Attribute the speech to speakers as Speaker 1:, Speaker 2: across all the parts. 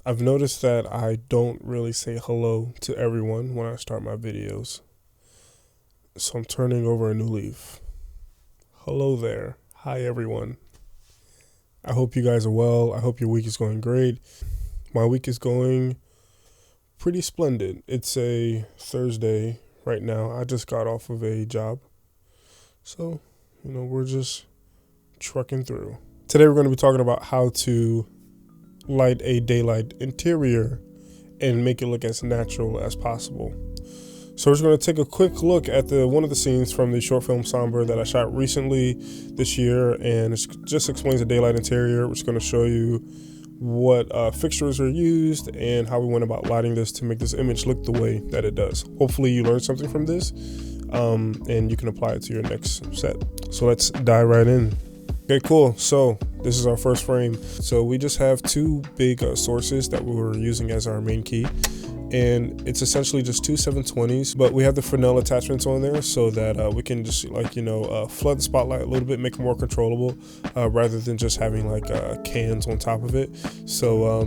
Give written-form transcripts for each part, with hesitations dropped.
Speaker 1: I've noticed that I don't really say hello to everyone when I start my videos. So I'm turning over a new leaf. Hello there. Hi, everyone. I hope you guys are well. I hope your week is going great. My week is going pretty splendid. It's a Thursday right now. I just got off of a job. So, we're just trucking through. Today, we're going to be talking about how to light a daylight interior and make it look as natural as possible. So we're just going to take a quick look at one of the scenes from the short film Somber that I shot recently this year, and it just explains the daylight interior. We're just going to show you what fixtures are used and how we went about lighting this to make this image look the way that it does. Hopefully you learned something from this, and you can apply it to your next set. So let's dive right in. Okay, cool. So this is our first frame. So we just have two big sources that we were using as our main key. And it's essentially just two 720s, but we have the Fresnel attachments on there so that we can just flood the spotlight a little bit, make it more controllable, rather than just having cans on top of it. So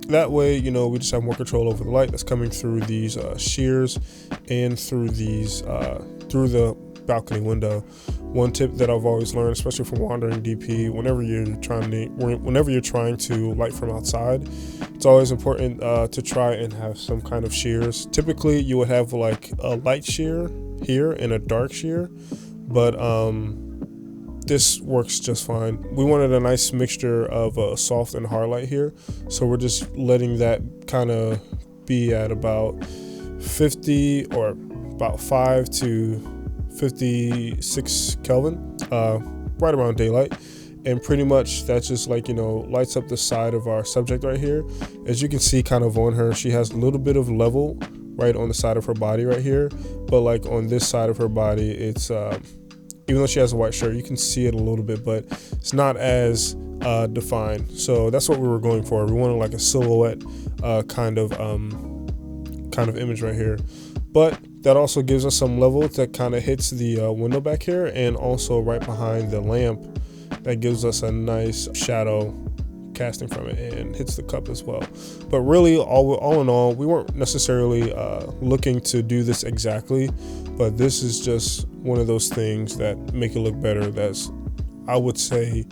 Speaker 1: that way, we just have more control over the light that's coming through these shears and through these through the balcony window. One tip that I've always learned, especially from wandering DP, whenever you're trying to light from outside, it's always important to try and have some kind of shears. Typically, you would have like a light shear here and a dark shear, but this works just fine. We wanted a nice mixture of soft and hard light here, so we're just letting that kind of be at about 50 or about 5 to 56 Kelvin, right around daylight. And pretty much that's just lights up the side of our subject right here. As you can see kind of on her, she has a little bit of level right on the side of her body right here. But like on this side of her body, it's, even though she has a white shirt, you can see it a little bit, but it's not as defined. So that's what we were going for. We wanted like a silhouette kind of image right here. But that also gives us some level that kind of hits the window back here, and also right behind the lamp. That gives us a nice shadow casting from it and hits the cup as well. But really, all in all, we weren't necessarily looking to do this exactly, but this is just one of those things that make it look better. That's, I would say,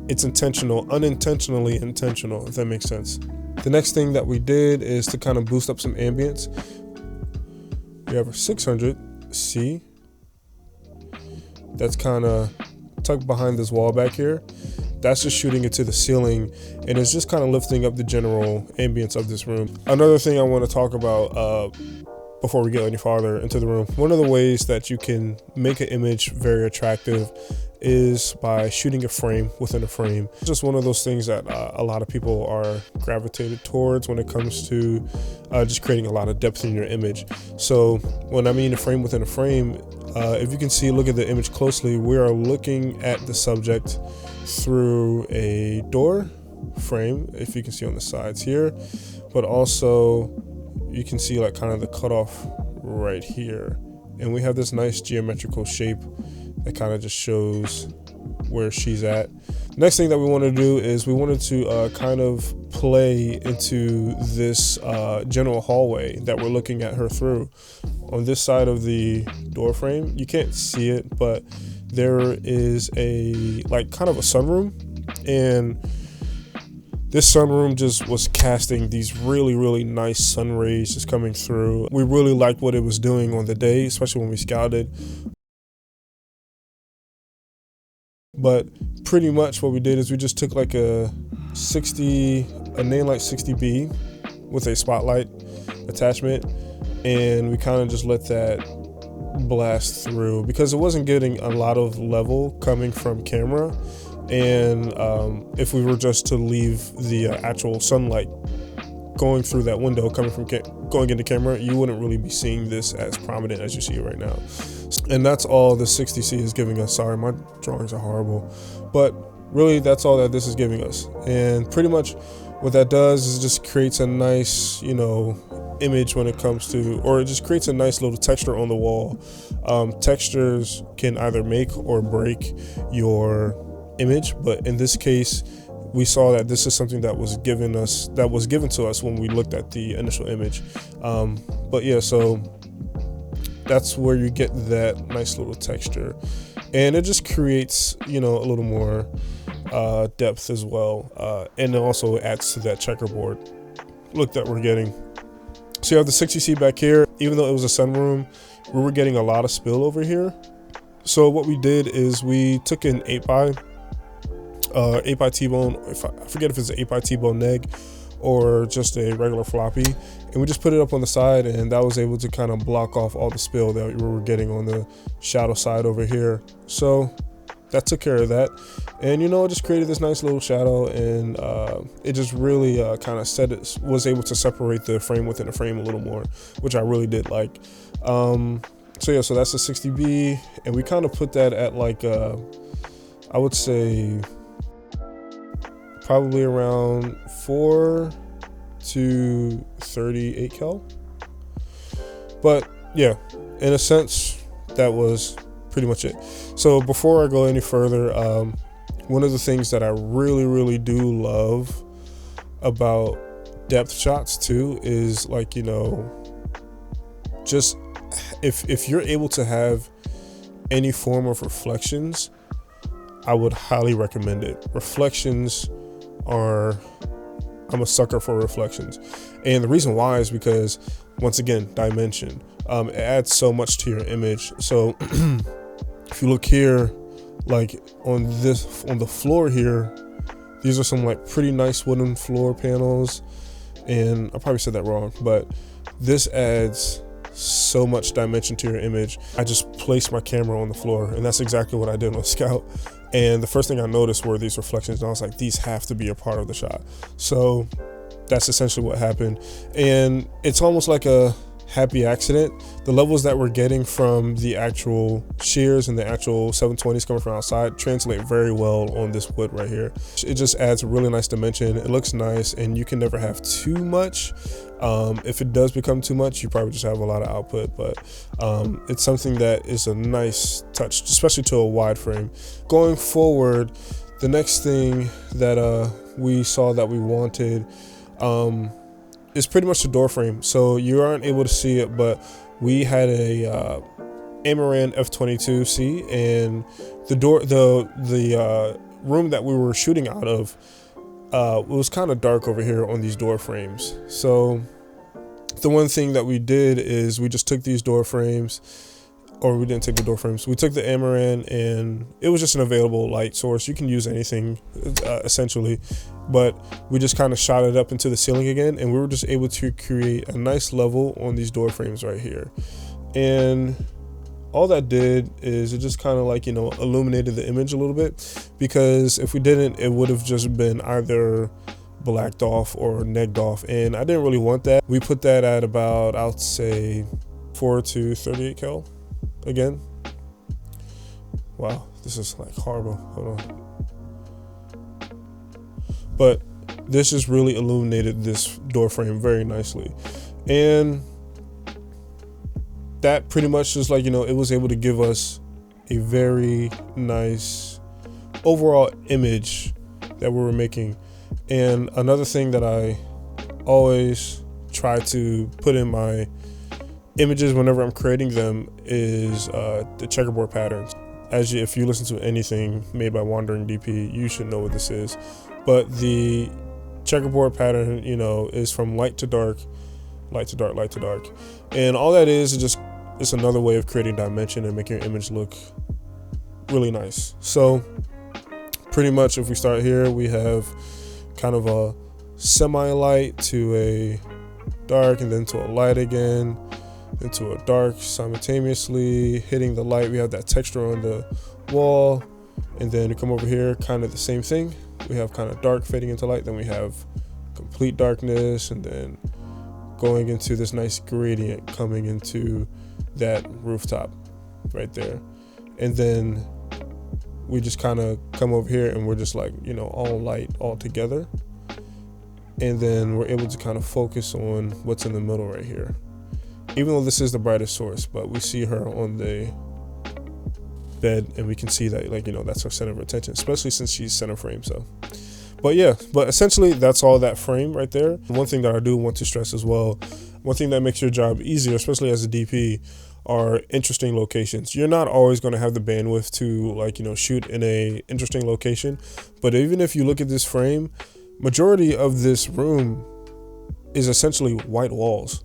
Speaker 1: it's intentional, unintentionally intentional, if that makes sense. The next thing that we did is to kind of boost up some ambience. We have a 600C that's kind of tucked behind this wall back here. That's just shooting it to the ceiling, and it's just kind of lifting up the general ambience of this room. Another thing I want to talk about before we get any farther into the room, one of the ways that you can make an image very attractive is by shooting a frame within a frame. It's just one of those things that a lot of people are gravitated towards when it comes to just creating a lot of depth in your image. So when I mean a frame within a frame, if you can see, look at the image closely, we are looking at the subject through a door frame, if you can see on the sides here, but also you can see like kind of the cutoff right here. And we have this nice geometrical shape that kind of just shows where she's at. Next thing that we want to do is we wanted to kind of play into this general hallway that we're looking at her through. On this side of the door frame, you can't see it, but there is a kind of a sunroom, and this sunroom just was casting these really, really nice sun rays just coming through. We really liked what it was doing on the day, especially when we scouted. But pretty much what we did is we just took like a Nanolyte 60B with a spotlight attachment, and we kind of just let that blast through because it wasn't getting a lot of level coming from camera. And if we were just to leave the actual sunlight going through that window coming from going into camera, you wouldn't really be seeing this as prominent as you see it right now. And that's all the 60C is giving us. Sorry, my drawings are horrible, but really that's all that this is giving us. And pretty much what that does is it just creates a nice, image when it comes to, or it just creates a nice little texture on the wall. Textures can either make or break your image, but in this case, we saw that this is something that was given to us when we looked at the initial image. But yeah, so that's where you get that nice little texture, and it just creates, a little more depth as well, and it also adds to that checkerboard look that we're getting. So you have the 60C back here. Even though it was a sunroom, we were getting a lot of spill over here. So what we did is we took an 8x T-bone, I forget if it's an 8x T-bone neg or just a regular floppy, and we just put it up on the side, and that was able to kind of block off all the spill that we were getting on the shadow side over here. So that took care of that, and it just created this nice little shadow, and it just really kind of was able to separate the frame within the frame a little more, which I really did like. So yeah, so that's the 60B, and we kind of put that at like I would say probably around 4 to 38 cal. But yeah, in a sense, that was pretty much it. So before I go any further, one of the things that I really do love about depth shots too is, like, just if you're able to have any form of reflections, I would highly recommend it. Reflections I'm a sucker for reflections, and the reason why is because, once again, dimension. It adds so much to your image. So if you look here, like on the floor here, these are some like pretty nice wooden floor panels, and I probably said that wrong, but this adds so much dimension to your image. I just placed my camera on the floor, and that's exactly what I did on Scout. And the first thing I noticed were these reflections, and I was like, these have to be a part of the shot. So that's essentially what happened. And it's almost like a happy accident. The levels that we're getting from the actual shears and the actual 720s coming from outside translate very well on this wood right here. It just adds a really nice dimension. It looks nice, and you can never have too much. If it does become too much, you probably just have a lot of output, but it's something that is a nice touch, especially to a wide frame. Going forward, the next thing that we saw that we wanted is pretty much the door frame. So you aren't able to see it, but we had a Amaran F22C, and the room that we were shooting out of, it was kind of dark over here on these door frames. So the one thing that we did is we just took these door frames, or we didn't take the door frames, we took the Amaran, and it was just an available light source. You can use anything essentially, but we just kind of shot it up into the ceiling again, and we were just able to create a nice level on these door frames right here. And all that did is it just kind of like, illuminated the image a little bit, because if we didn't, it would have just been either blacked off or negged off, and I didn't really want that. We put that at about, I would say, 4 to 38 cal again. Wow, this is like horrible. Hold on. But this just really illuminated this door frame very nicely, and that pretty much just like, it was able to give us a very nice overall image that we were making. And another thing that I always try to put in my images whenever I'm creating them is the checkerboard patterns. If you listen to anything made by Wandering DP, you should know what this is. But the checkerboard pattern, is from light to dark, light to dark, light to dark. And all that is just, it's another way of creating dimension and making your image look really nice. So pretty much if we start here, we have kind of a semi-light to a dark, and then to a light again, into a dark simultaneously, hitting the light. We have that texture on the wall, and then we come over here, kind of the same thing. We have kind of dark fading into light, then we have complete darkness, and then going into this nice gradient coming into that rooftop right there. And then we just kind of come over here, and we're just like, all light all together, and then we're able to kind of focus on what's in the middle right here. Even though this is the brightest source, but we see her on the bed, and we can see that, like, that's our center of attention, especially since she's center frame. So, But yeah, but essentially that's all that frame right there. One thing that I do want to stress as well, one thing that makes your job easier, especially as a DP, are interesting locations. You're not always going to have the bandwidth to, like, you know, shoot in a interesting location. But even if you look at this frame, majority of this room is essentially white walls.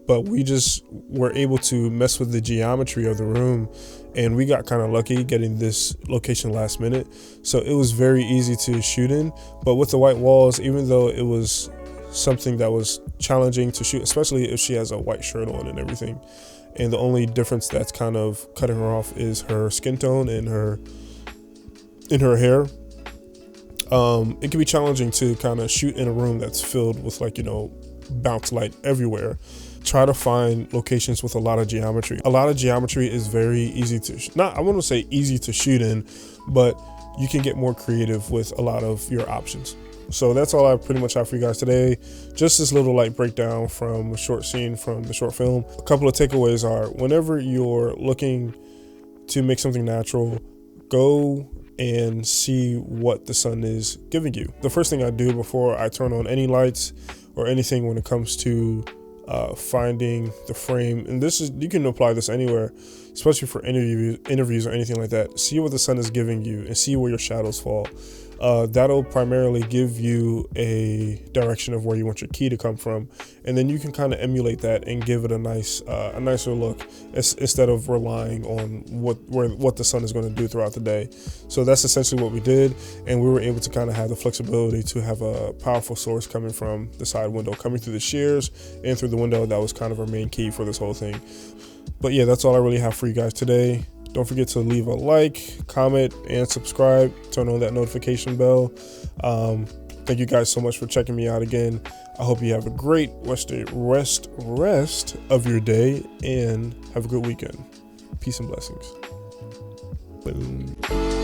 Speaker 1: But we just were able to mess with the geometry of the room, and we got kind of lucky getting this location last minute. So it was very easy to shoot in. But with the white walls, even though it was something that was challenging to shoot, especially if she has a white shirt on and everything, and the only difference that's kind of cutting her off is her skin tone and her hair. It can be challenging to kind of shoot in a room that's filled with, like, you know, bounce light everywhere. Try to find locations with a lot of geometry. A lot of geometry is very easy to, I wouldn't say easy to shoot in, but you can get more creative with a lot of your options. So that's all I pretty much have for you guys today. Just this little like breakdown from a short scene from the short film. A couple of takeaways are, whenever you're looking to make something natural, go and see what the sun is giving you. The first thing I do before I turn on any lights or anything when it comes to finding the frame, and this is, you can apply this anywhere, especially for interviews or anything like that. See what the sun is giving you and see where your shadows fall. That'll primarily give you a direction of where you want your key to come from, and then you can kind of emulate that and give it a nicer look, instead of relying on what the sun is going to do throughout the day. So that's essentially what we did, and we were able to kind of have the flexibility to have a powerful source coming from the side window, coming through the shears and through the window. That was kind of our main key for this whole thing. But yeah, that's all I really have for you guys today. Don't forget to leave a like, comment, and subscribe. Turn on that notification bell. Thank you guys so much for checking me out again. I hope you have a great rest of your day, and have a good weekend. Peace and blessings. Boom.